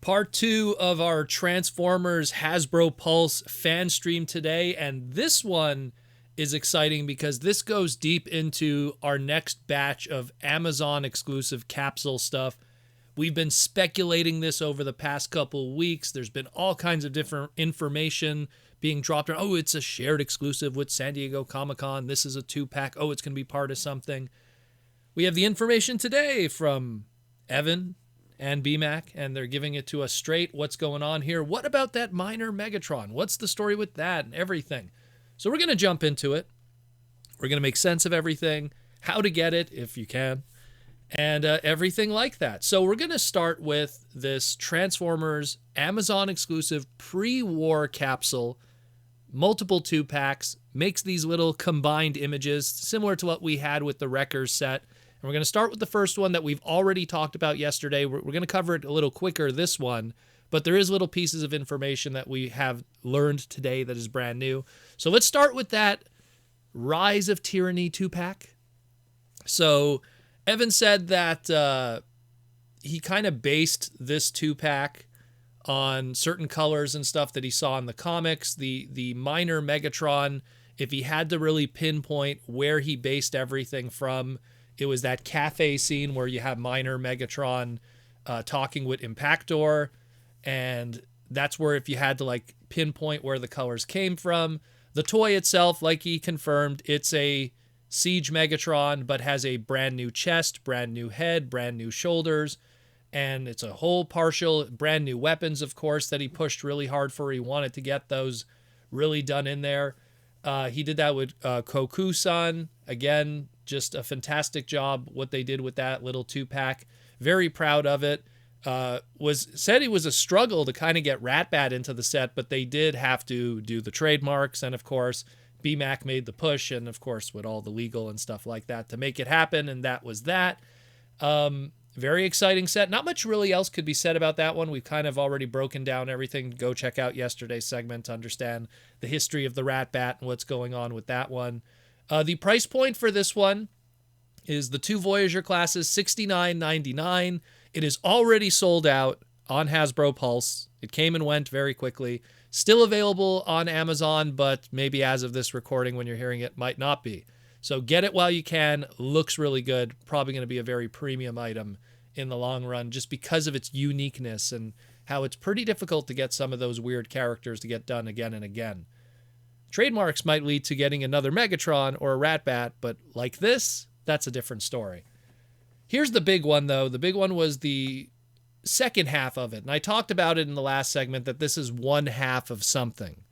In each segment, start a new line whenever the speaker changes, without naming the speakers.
Part 2 of our Transformers Hasbro Pulse fan stream today, and this one is exciting because this goes deep into our next batch of Amazon exclusive capsule stuff. We've been speculating this over the past couple weeks. There's been all kinds of different information being dropped around. Oh, it's a shared exclusive with San Diego Comic-Con. This is a 2-pack. Oh, it's going to be part of something. We have the information today from Evan and BMAC, and they're giving it to us straight. What's going on here? What about that minor Megatron? What's the story with that and everything? So we're going to jump into it. We're going to make sense of everything, how to get it if you can, and everything like that. So we're going to start with this Transformers Amazon exclusive pre-war capsule, multiple 2-packs, makes these little combined images similar to what we had with the Wreckers set. And we're going to start with the first one that we've already talked about yesterday. We're going to cover it a little quicker this one, but there is little pieces of information that we have learned today that is brand new. So let's start with that Rise of Tyranny 2-pack. So Evan said that he kind of based this 2-pack on certain colors and stuff that he saw in the comics. The minor Megatron, if he had to really pinpoint where he based everything from, it was that cafe scene where you have minor Megatron talking with Impactor, and that's where if you had to like pinpoint where the colors came from. The toy itself, like he confirmed, it's a Siege Megatron, but has a brand new chest, brand new head, brand new shoulders, and it's a whole partial, brand new weapons, of course, that he pushed really hard for. He wanted to get those really done in there. He did that with Koku-san. Again, just a fantastic job what they did with that little 2-pack. Very proud of it. Said it was a struggle to kind of get Ratbat into the set, but they did have to do the trademarks, and of course BMAC made the push, and of course with all the legal and stuff like that to make it happen, and that was that. Very exciting set. Not much really else could be said about that one. We've kind of already broken down everything. Go check out yesterday's segment to understand the history of the Ratbat and what's going on with that one. The price point for this one is the 2 Voyager classes, $69.99. It is already sold out on Hasbro Pulse. It came and went very quickly. Still available on Amazon, but maybe as of this recording when you're hearing it, might not be. So get it while you can. Looks really good. Probably going to be a very premium item in the long run just because of its uniqueness and how it's pretty difficult to get some of those weird characters to get done again and again. Trademarks might lead to getting another Megatron or a Ratbat, but like this, that's a different story. Here's the big one, though. The big one was the second half of it. And I talked about it in the last segment that this is one half of something.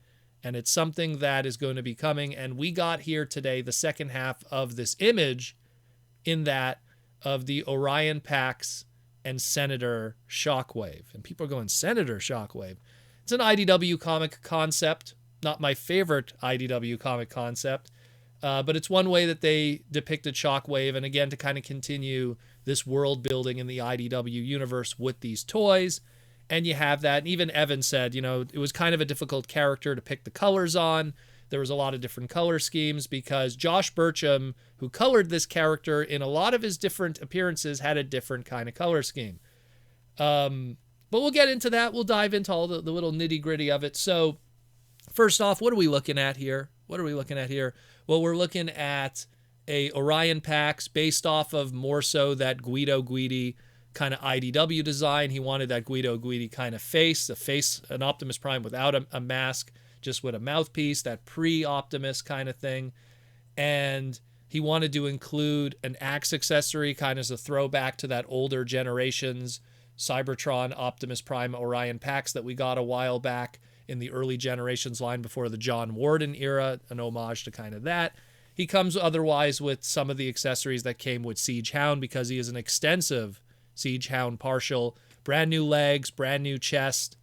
And it's something that is going to be coming. And we got here today the second half of this image in that of the Orion Pax and Senator Shockwave. And people are going, Senator Shockwave. It's an IDW comic concept. Not my favorite IDW comic concept, but it's one way that they depicted Shockwave, and again, to kind of continue this world building in the IDW universe with these toys, and you have that, and even Evan said, it was kind of a difficult character to pick the colors on. There was a lot of different color schemes because Josh Burcham, who colored this character in a lot of his different appearances, had a different kind of color scheme. But we'll get into that. We'll dive into all the little nitty-gritty of it. So first off, what are we looking at here? Well, we're looking at a Orion Pax based off of more so that Guido Guidi kind of IDW design. He wanted that Guido Guidi kind of face, an Optimus Prime without a mask, just with a mouthpiece, that pre-Optimus kind of thing. And he wanted to include an axe accessory, kind of as a throwback to that older generation's Cybertron Optimus Prime Orion Pax that we got a while back in the early Generations line before the John Warden era, an homage to kind of that. He comes otherwise with some of the accessories that came with Siege Hound because he is an extensive Siege Hound partial. Brand new legs, brand new chest.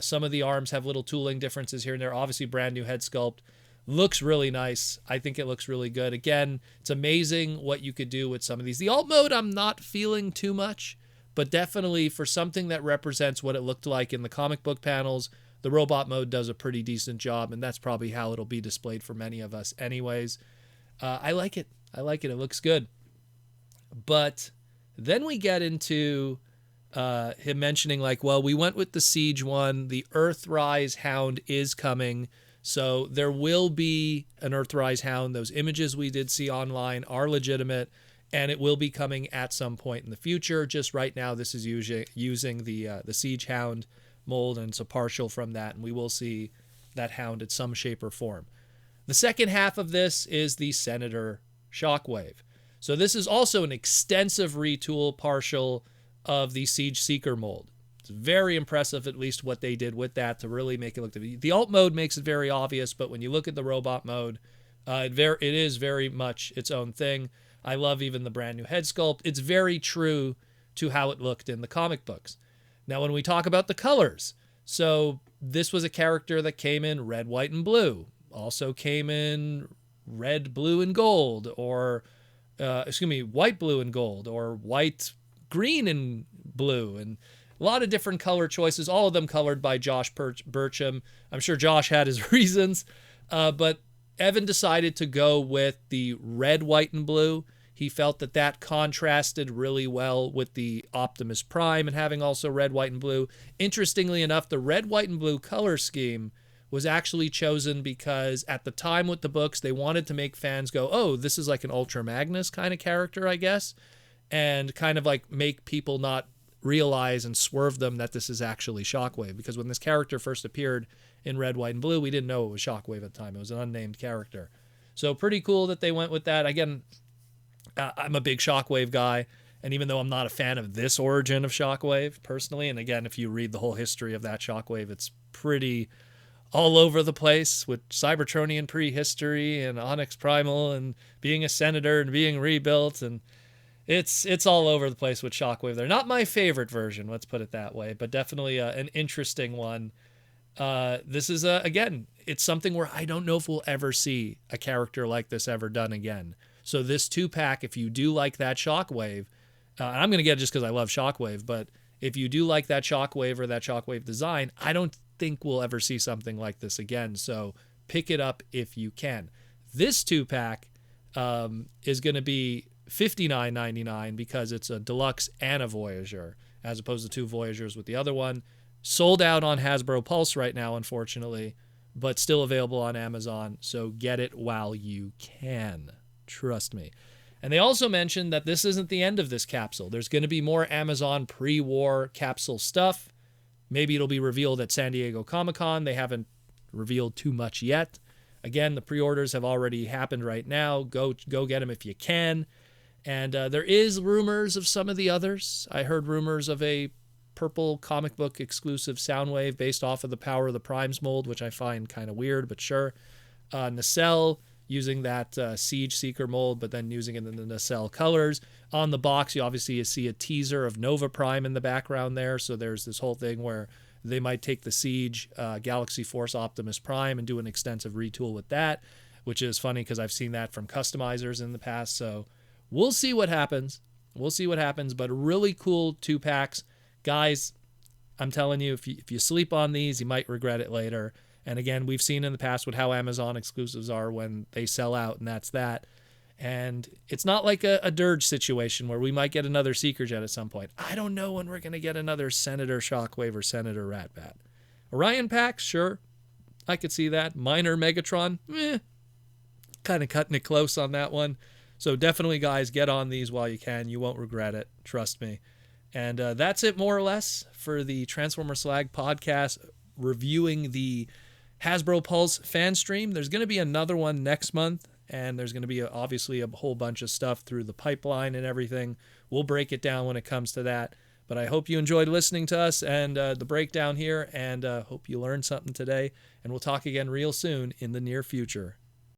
Some of the arms have little tooling differences here and there. Obviously, brand new head sculpt. Looks really nice. I think it looks really good. Again, it's amazing what you could do with some of these. The alt mode, I'm not feeling too much, but definitely for something that represents what it looked like in the comic book panels, the robot mode does a pretty decent job, and that's probably how it'll be displayed for many of us anyways. I like it. It looks good. But then we get into him mentioning like, well, we went with the Siege one. The Earthrise Hound is coming. So there will be an Earthrise Hound. Those images we did see online are legitimate, and it will be coming at some point in the future. Just right now, this is using the Siege Hound mold, and it's a partial from that, and we will see that Hound in some shape or form. The second half of this is the Senator Shockwave. So this is also an extensive retool partial of the Siege Seeker mold. It's very impressive, at least what they did with that to really make it look. The alt mode makes it very obvious, but when you look at the robot mode, it is very much its own thing. I love even the brand new head sculpt. It's very true to how it looked in the comic books. Now, when we talk about the colors, so this was a character that came in red, white, and blue. Also came in red, blue, and gold, or white, blue, and gold, or white, green, and blue, and a lot of different color choices, all of them colored by Josh Burcham. I'm sure Josh had his reasons, but Evan decided to go with the red, white, and blue. He felt that that contrasted really well with the Optimus Prime and having also red, white, and blue. Interestingly enough, the red, white, and blue color scheme was actually chosen because at the time with the books, they wanted to make fans go, oh, this is like an Ultra Magnus kind of character, I guess, and kind of like make people not realize and swerve them that this is actually Shockwave. Because when this character first appeared in red, white, and blue, we didn't know it was Shockwave at the time. It was an unnamed character. So pretty cool that they went with that. Again, I'm a big Shockwave guy, and even though I'm not a fan of this origin of Shockwave personally, and again, if you read the whole history of that Shockwave, it's pretty all over the place with Cybertronian prehistory and Onyx Primal and being a senator and being rebuilt, and it's all over the place with Shockwave. They're not my favorite version, let's put it that way, but definitely an interesting one. This is, again, it's something where I don't know if we'll ever see a character like this ever done again. So this 2-pack, if you do like that Shockwave, I'm going to get it just because I love Shockwave, but if you do like that Shockwave or that Shockwave design, I don't think we'll ever see something like this again. So pick it up if you can. This 2-pack is going to be $59.99 because it's a deluxe and a Voyager, as opposed to 2 Voyagers with the other one. Sold out on Hasbro Pulse right now, unfortunately, but still available on Amazon. So get it while you can. Trust me. And they also mentioned that this isn't the end of this capsule. There's going to be more Amazon pre-war capsule stuff. Maybe it'll be revealed at San Diego Comic-Con. They haven't revealed too much yet. Again, the pre-orders have already happened right now. Go get them if you can. And there is rumors of some of the others. I heard rumors of a purple comic book exclusive Soundwave based off of the Power of the Primes mold, which I find kind of weird, but sure. Nacelle, using that Siege Seeker mold, but then using it in the nacelle colors. On the box, you see a teaser of Nova Prime in the background there, so there's this whole thing where they might take the Siege Galaxy Force Optimus Prime and do an extensive retool with that, which is funny because I've seen that from customizers in the past, so we'll see what happens. But really cool 2-packs. Guys, I'm telling you, if you sleep on these, you might regret it later. And again, we've seen in the past with how Amazon exclusives are when they sell out, and that's that. And it's not like a Dirge situation where we might get another Seeker Jet at some point. I don't know when we're going to get another Senator Shockwave or Senator Ratbat. Orion Pax, sure. I could see that. Minor Megatron, kind of cutting it close on that one. So definitely, guys, get on these while you can. You won't regret it. Trust me. And that's it, more or less, for the Transformer Slag podcast reviewing the Hasbro Pulse fan stream. There's going to be another one next month, and there's going to be obviously a whole bunch of stuff through the pipeline and everything. We'll break it down when it comes to that. But I hope you enjoyed listening to us and the breakdown here, and hope you learned something today. And we'll talk again real soon in the near future.